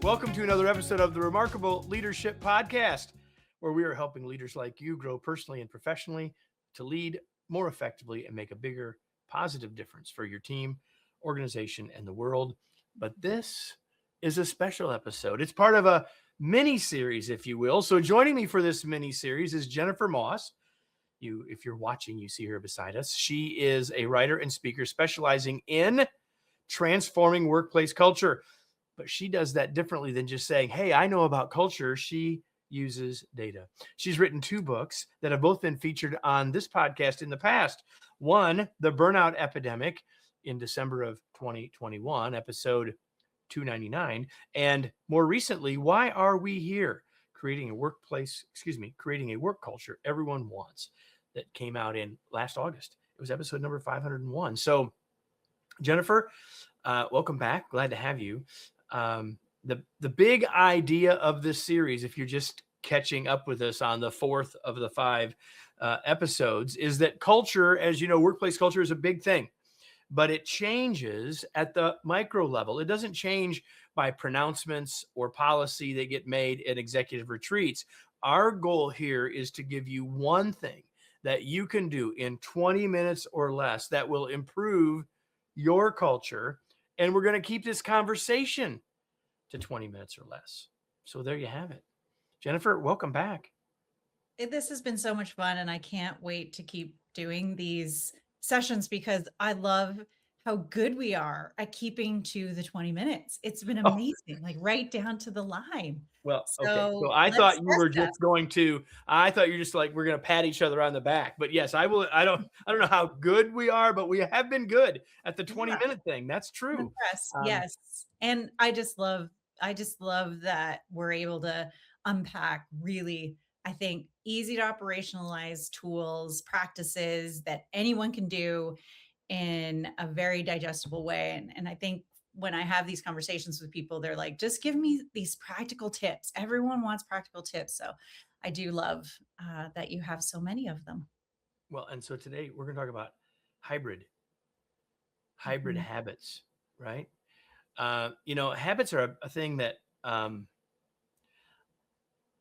Welcome to another episode of the Remarkable Leadership Podcast, where we are helping leaders like you grow personally and professionally to lead more effectively and make a bigger positive difference for your team, organization, and the world. But this is a special episode. It's part of a mini series, if you will. So joining me for this mini series is Jennifer Moss. If you're watching, you see her beside us. She is a writer and speaker specializing in transforming workplace culture. But she does that differently than just saying, hey, I know about culture. She uses data. She's written 2 books that have both been featured on this podcast in the past. One, The Burnout Epidemic, in December of 2021, episode 299. And more recently, Why Are We Here? Creating a work culture everyone wants, that came out in last August. It was episode number 501. So, Jennifer, welcome back. Glad to have you. The big idea of this series, if you're just catching up with us on the 4th of the 5 episodes, is that culture, as you know, workplace culture is a big thing, but it changes at the micro level. It doesn't change by pronouncements or policy that get made at executive retreats. Our goal here is to give you one thing that you can do in 20 minutes or less that will improve your culture. And we're going to keep this conversation to 20 minutes or less. So there you have it. Jennifer, welcome back. This has been so much fun, and I can't wait to keep doing these sessions because I love how good we are at keeping to the 20 minutes. It's been amazing, like right down to the line. Well, okay. So I thought you were just going to, I thought you're just like, we're going to pat each other on the back. But yes, I will. I don't know how good we are, but we have been good at the 20-minute thing. That's true. Yes. And I just love that we're able to unpack really, I think, easy to operationalize tools, practices that anyone can do in a very digestible way. And I think when I have these conversations with people, they're like, just give me these practical tips. Everyone wants practical tips. So I do love that you have so many of them. Well, and so today we're going to talk about hybrid habits, right? Habits are a thing that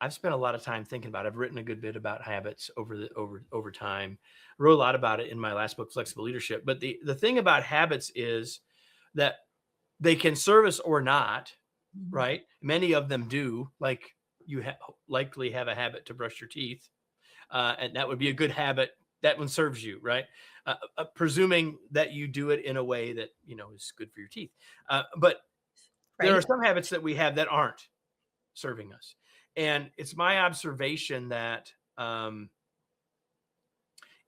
I've spent a lot of time thinking about. I've written a good bit about habits over time. I wrote a lot about it in my last book, Flexible Leadership. But the thing about habits is that they can serve us or not, right? Many of them do. Like you likely have a habit to brush your teeth, and that would be a good habit. That one serves you, right? Presuming that you do it in a way that is good for your teeth. But there are some habits that we have that aren't serving us. And it's my observation that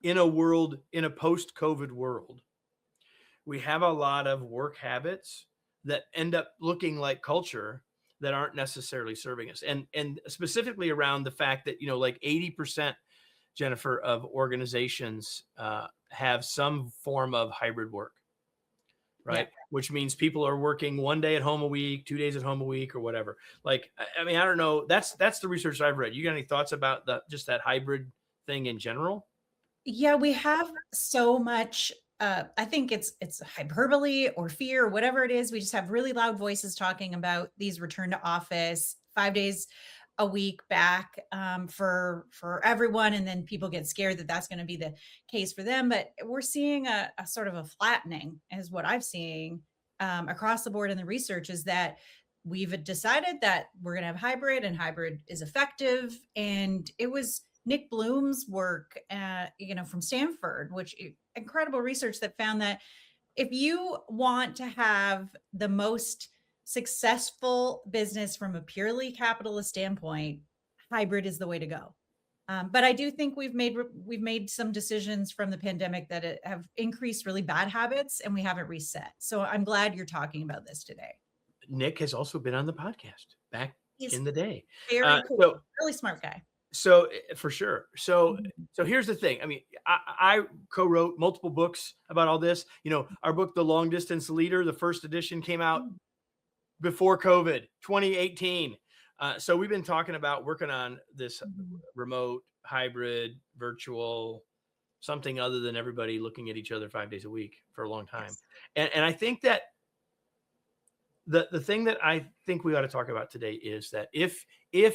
in a post-COVID world, we have a lot of work habits that end up looking like culture that aren't necessarily serving us. And specifically around the fact that, like 80%, Jennifer, of organizations have some form of hybrid work. Right. Yeah. Which means people are working 1 day at home a week, 2 days at home a week, or whatever. Like, I mean, I don't know. That's the research I've read. You got any thoughts about just that hybrid thing in general? Yeah, we have so much. I think it's hyperbole or fear or whatever it is. We just have really loud voices talking about these return to office 5 days a week back for everyone. And then people get scared that that's going to be the case for them. But we're seeing a sort of a flattening is what I'm seeing across the board in the research, is that we've decided that we're going to have hybrid, and hybrid is effective. And it was Nick Bloom's work, from Stanford, which incredible research that found that if you want to have the most successful business from a purely capitalist standpoint, hybrid is the way to go. But I do think we've made some decisions from the pandemic that have increased really bad habits, and we haven't reset. So I'm glad you're talking about this today. Nick has also been on the podcast back in the day. Very cool. Really smart guy. So for sure. So here's the thing. I mean, I co-wrote multiple books about all this. Our book, The Long Distance Leader, the first edition came out before COVID, 2018. So we've been talking about working on this remote, hybrid, virtual, something other than everybody looking at each other 5 days a week for a long time. Yes. And I think that the thing that I think we ought to talk about today is that if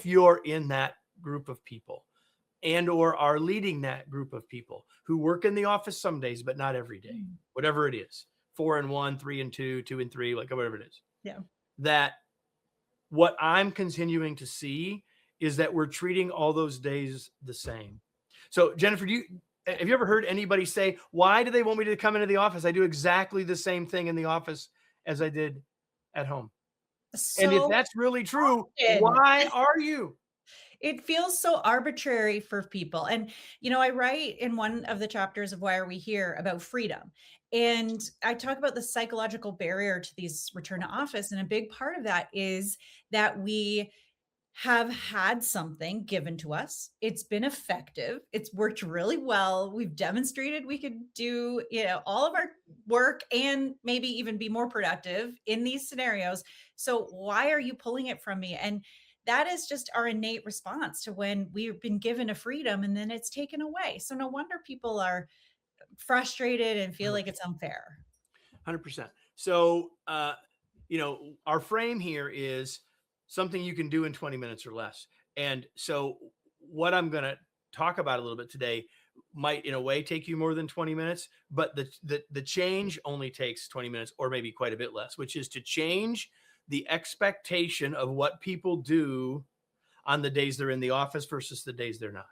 you're in that group of people and or are leading that group of people who work in the office some days but not every day, Mm. whatever it is, 4 and 1, 3 and 2, 2 and 3, like whatever it is, Yeah. that what I'm continuing to see is that we're treating all those days the same. So Jennifer, have you ever heard anybody say, why do they want me to come into the office? I do exactly the same thing in the office as I did at home. And if So that's really true, often. why are you? It feels so arbitrary for people. And, I write in one of the chapters of Why Are We Here about freedom. And I talk about the psychological barrier to these return to office. And a big part of that is that we have had something given to us. It's been effective. It's worked really well. We've demonstrated we could do, all of our work and maybe even be more productive in these scenarios. So why are you pulling it from me? And that is just our innate response to when we've been given a freedom and then it's taken away. So no wonder people are frustrated and feel like it's unfair. 100%. So, our frame here is something you can do in 20 minutes or less. And so, what I'm going to talk about a little bit today might, in a way, take you more than 20 minutes, but the change only takes 20 minutes or maybe quite a bit less, which is to change the expectation of what people do on the days they're in the office versus the days they're not.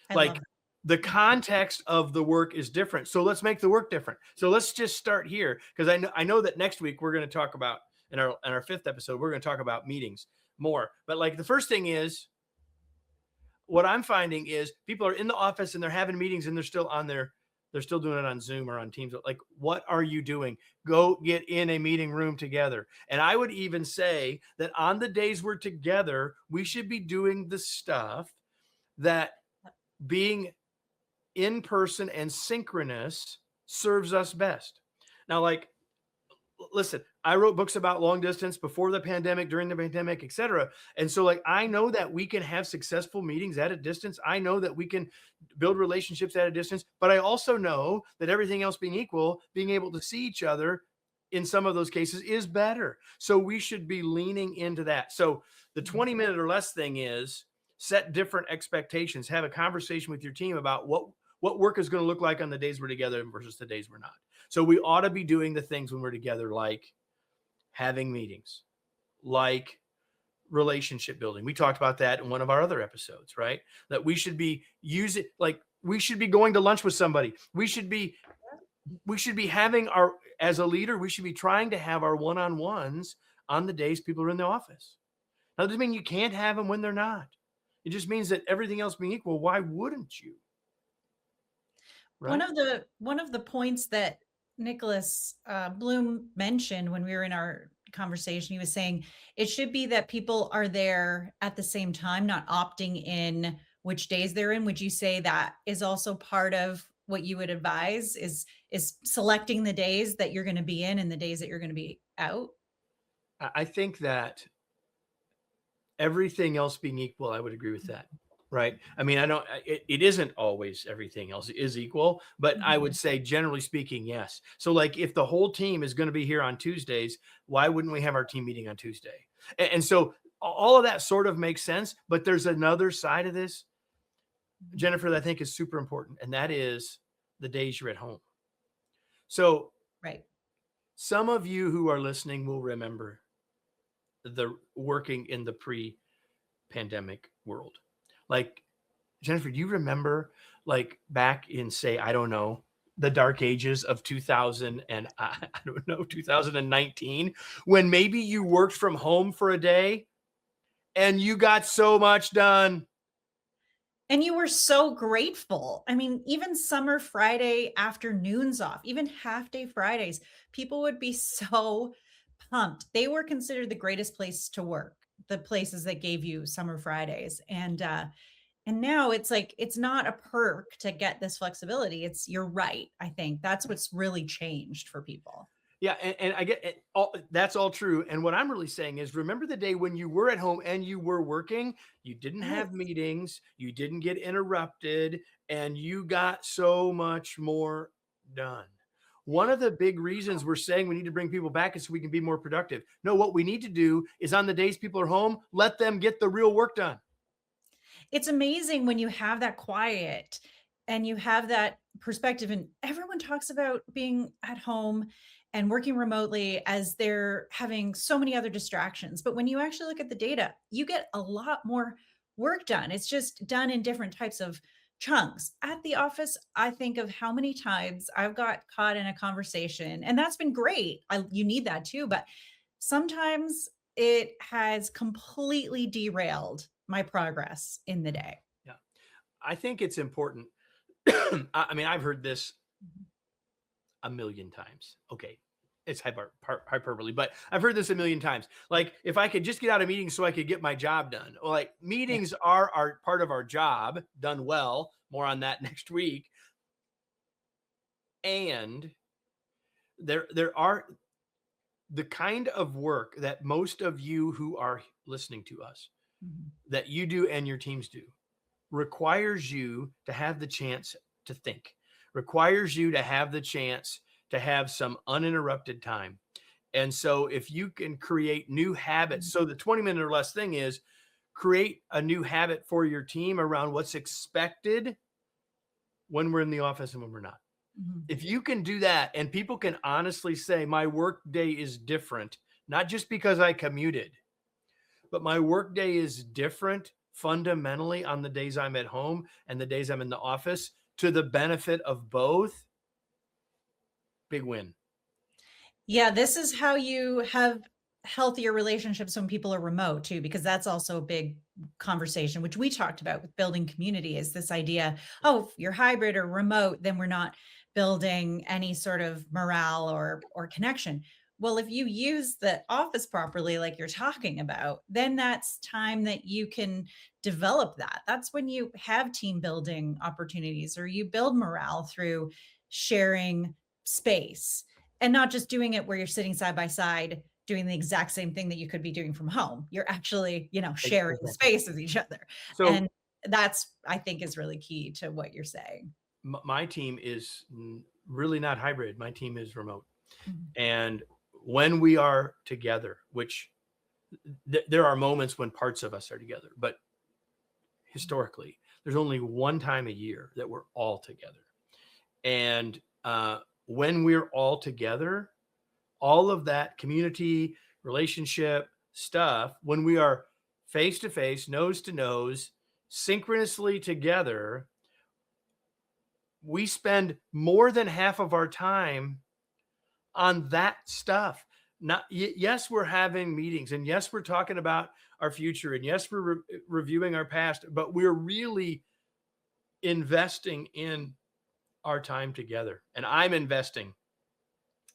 I love Like it. the context of the work is different. So let's make the work different. So let's just start here because I know that next week we're going to talk about in our fifth episode we're going to talk about meetings more. But like the first thing is what I'm finding is people are in the office and they're having meetings and they're still doing it on Zoom or on Teams. Like, what are you doing? Go get in a meeting room together. And I would even say that on the days we're together, we should be doing the stuff that being in person and synchronous serves us best. Now, like, listen, I wrote books about long distance before the pandemic, during the pandemic, etc. And so, like, I know that we can have successful meetings at a distance. I know that we can build relationships at a distance, but I also know that everything else being equal, being able to see each other in some of those cases is better. So we should be leaning into that. So the 20-minute or less thing is set different expectations, have a conversation with your team about what work is going to look like on the days we're together versus the days we're not. So we ought to be doing the things when we're together, like having meetings, like relationship building. We talked about that in one of our other episodes, right? That we should be using, like, we should be going to lunch with somebody. We should be having as a leader, we should be trying to have our one-on-ones on the days people are in the office. Now, that doesn't mean you can't have them when they're not. It just means that everything else being equal, why wouldn't you? One Right? of the points that Nicholas Bloom mentioned when we were in our conversation, he was saying it should be that people are there at the same time, not opting in which days they're in. Would you say that is also part of what you would advise is selecting the days that you're going to be in and the days that you're going to be out? I think that everything else being equal, I would agree with that. Right. I mean, it isn't always everything else is equal, but I would Mhm. say generally speaking, yes. So like if the whole team is going to be here on Tuesdays, why wouldn't we have our team meeting on Tuesday? And so all of that sort of makes sense, but there's another side of this, Jennifer, that I think is super important. And that is the days you're at home. So Right. some of you who are listening will remember the working in the pre-pandemic world. Like, Jennifer, do you remember like back in, say, I don't know, the dark ages of 2000 and I don't know, 2019, when maybe you worked from home for a day and you got so much done? And you were so grateful. I mean, even summer Friday afternoons off, even half day Fridays, people would be so pumped. They were considered the greatest place to work, the places that gave you summer Fridays. And now it's like it's not a perk to get this flexibility. It's you're right. I think that's what's really changed for people. Yeah, and I get it. That's all true. And what I'm really saying is remember the day when you were at home and you were working, you didn't have Yes. meetings, you didn't get interrupted, and you got so much more done. One of the big reasons we're saying we need to bring people back is so we can be more productive. No, what we need to do is on the days people are home, let them get the real work done. It's amazing when you have that quiet and you have that perspective, and everyone talks about being at home and working remotely as they're having so many other distractions. But when you actually look at the data, you get a lot more work done. It's just done in different types of chunks. At the office, I think of how many times I've got caught in a conversation, and that's been great. You need that too, but sometimes it has completely derailed my progress in the day. Yeah. I think it's important. I mean, I've heard this a million times. Okay. It's hyperbole, but I've heard this a million times. Like, if I could just get out of meetings so I could get my job done. Well, like, Yeah. meetings are part of our job done well. More on that next week. And there are the kind of work that most of you who are listening to us, Mhm. that you do and your teams do, requires you to have the chance to think, requires you to have the chance to have some uninterrupted time. And so if you can create new habits, so the 20-minute or less thing is create a new habit for your team around what's expected when we're in the office and when we're not. Mhm. If you can do that and people can honestly say my work day is different, not just because I commuted, but my work day is different fundamentally on the days I'm at home and the days I'm in the office to the benefit of both, big win. Yeah, this is how you have healthier relationships when people are remote too, because that's also a big conversation, which we talked about with building community, is this idea, oh, if you're hybrid or remote, then we're not building any sort of morale or connection. Well, if you use the office properly, like you're talking about, then that's time that you can develop that. That's when you have team building opportunities or you build morale through sharing space and not just doing it where you're sitting side by side doing the exact same thing that you could be doing from home. You're actually, sharing Exactly. space with each other. So And that's, I think, is really key to what you're saying. my team is really not hybrid. My team is remote. Mhm. And when we are together, which there are moments when parts of us are together, but historically, there's only one time a year that we're all together. And when we're all together, all of that community, relationship stuff, when we are face to face, nose to nose, synchronously together, we spend more than half of our time on that stuff. Not yes, we're having meetings, and yes, we're talking about our future, and yes, we're reviewing our past, but we're really investing in our time together. And I'm investing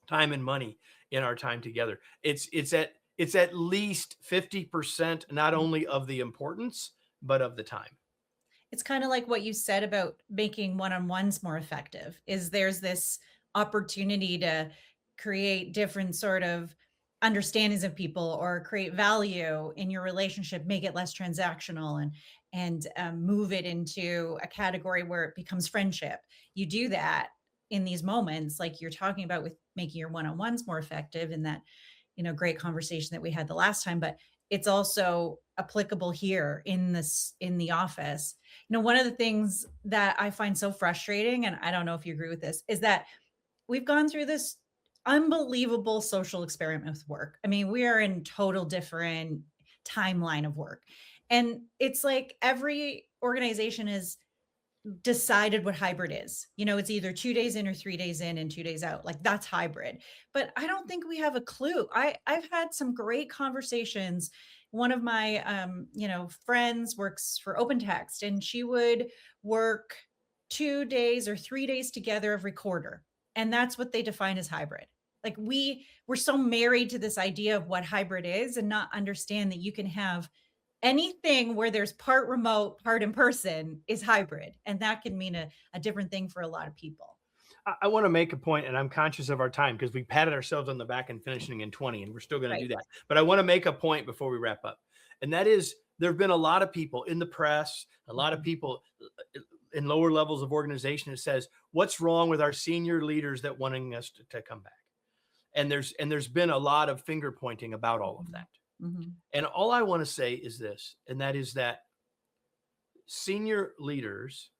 time and money in our time together. It's at least 50% not only of the importance, but of the time. It's kind of like what you said about making one-on-ones more effective, is there's this opportunity to create different sort of understandings of people or create value in your relationship, make it less transactional and move it into a category where it becomes friendship. You do that in these moments like you're talking about with making your one-on-ones more effective in that great conversation that we had the last time, but it's also applicable here in the office. One of the things that I find so frustrating, and I don't know if you agree with this, is that we've gone through this unbelievable social experiment with work. I mean, we are in total different timeline of work. And it's like every organization is decided what hybrid is. It's either 2 days in or 3 days in and 2 days out. Like that's hybrid. But I don't think we have a clue. I've had some great conversations. One of my friends works for Open Text and she would work 2 days or 3 days together every quarter. And that's what they define as hybrid. Like we're so married to this idea of what hybrid is and not understand that you can have anything where there's part remote, part in person is hybrid. And that can mean a different thing for a lot of people. I want to make a point, and I'm conscious of our time because we patted ourselves on the back and finishing in 20, and we're still going to Right. do that. But I want to make a point before we wrap up. And that is there have been a lot of people in the press, a lot of people in lower levels of organization, it says, what's wrong with our senior leaders that wanting us to come back? And there's been a lot of finger pointing about all of that. Mm-hmm. And all I want to say is this, and that is that senior leaders,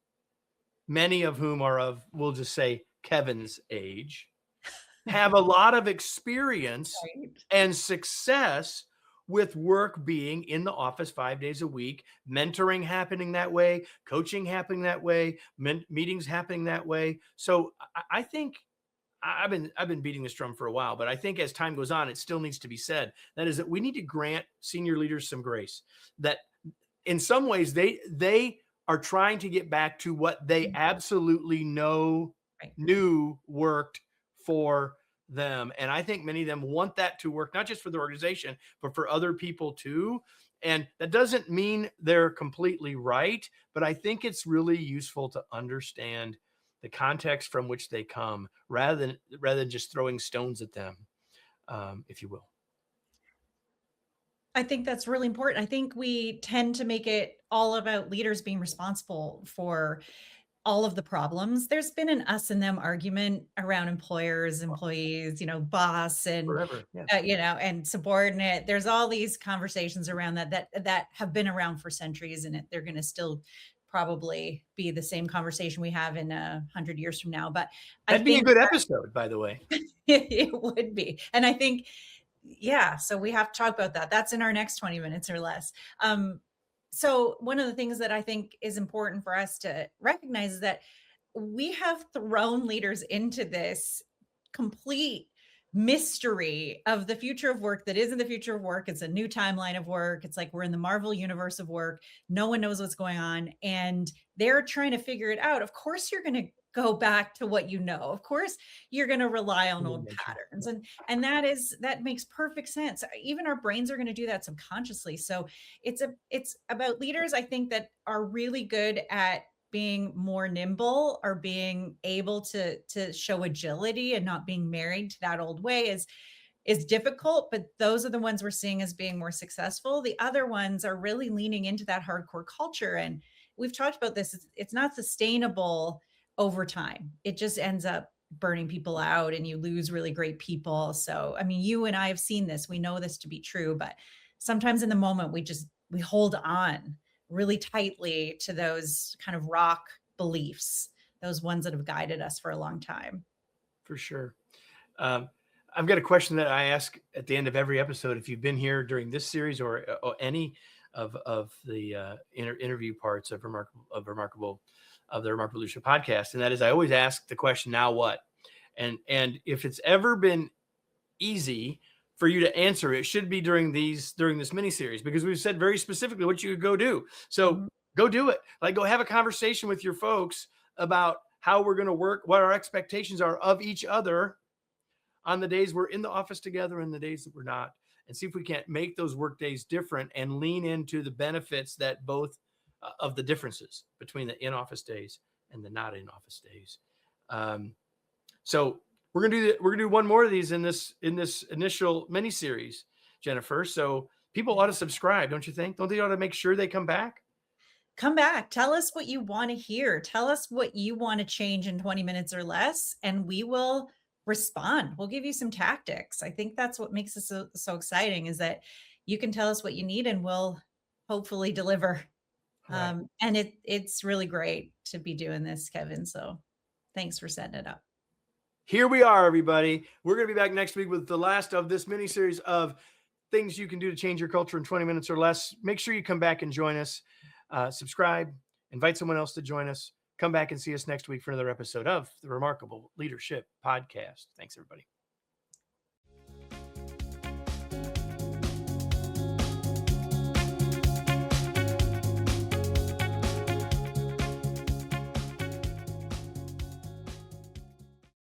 many of whom are of, we'll just say, Kevin's age, have a lot of experience Right. and success with work being in the office 5 days a week, mentoring happening that way, coaching happening that way, meetings happening that way. So I think I've been beating this drum for a while, but I think as time goes on, it still needs to be said. That is that we need to grant senior leaders some grace. That in some ways they are trying to get back to what they absolutely knew worked for them. And I think many of them want that to work, not just for their organization, but for other people too. And that doesn't mean they're completely right, but I think it's really useful to understand the context from which they come rather than just throwing stones at them, if you will. I think that's really important. I think we tend to make it all about leaders being responsible for all of the problems. There's been an us and them argument around employers, employees, boss and Forever. Yeah. and subordinate. There's all these conversations around that have been around for centuries, and they're going to still probably be the same conversation we have in 100 years from now. But that'd be a good episode, by the way. It would be. And I think, yeah, so we have to talk about that. That's in our next 20 minutes or less. So one of the things that I think is important for us to recognize is that we have thrown leaders into this complete mystery of the future of work that isn't the future of work. It's a new timeline of work. It's like we're in the Marvel universe of work. No one knows what's going on, and they're trying to figure it out. Of course, you're going to go back to what you know. Of course, you're going to rely on old patterns, and that makes perfect sense. Even our brains are going to do that subconsciously. So it's about leaders, I think, that are really good at being more nimble or being able to show agility and not being married to that old way is difficult, but those are the ones we're seeing as being more successful. The other ones are really leaning into that hardcore culture. And we've talked about this. It's not sustainable over time. It just ends up burning people out and you lose really great people. So, I mean, you and I have seen this. We know this to be true, but sometimes in the moment we hold on really tightly to those kind of rock beliefs, those ones that have guided us for a long time. For sure. I've got a question that I ask at the end of every episode. If you've been here during this series or any of the interview parts of the Remarkable Leadership Podcast, and that is, I always ask the question, now what? And if it's ever been easy for you to answer, it should be during this mini series, because we've said very specifically what you could go do. So go do it. Like, go have a conversation with your folks about how we're going to work, what our expectations are of each other on the days we're in the office together and the days that we're not, and see if we can't make those work days different and lean into the benefits that both of the differences between the in-office days and the not in-office days. So we're gonna do one more of these in this initial mini series, Jennifer. So people ought to subscribe, don't you think? Don't they ought to make sure they come back? Come back. Tell us what you want to hear. Tell us what you want to change in 20 minutes or less, and we will respond. We'll give you some tactics. I think that's what makes us so exciting, is that you can tell us what you need and we'll hopefully deliver. Right. And it's really great to be doing this, Kevin. So thanks for setting it up. Here we are, everybody. We're going to be back next week with the last of this mini series of things you can do to change your culture in 20 minutes or less. Make sure you come back and join us. Subscribe, invite someone else to join us. Come back and see us next week for another episode of the Remarkable Leadership Podcast. Thanks, everybody.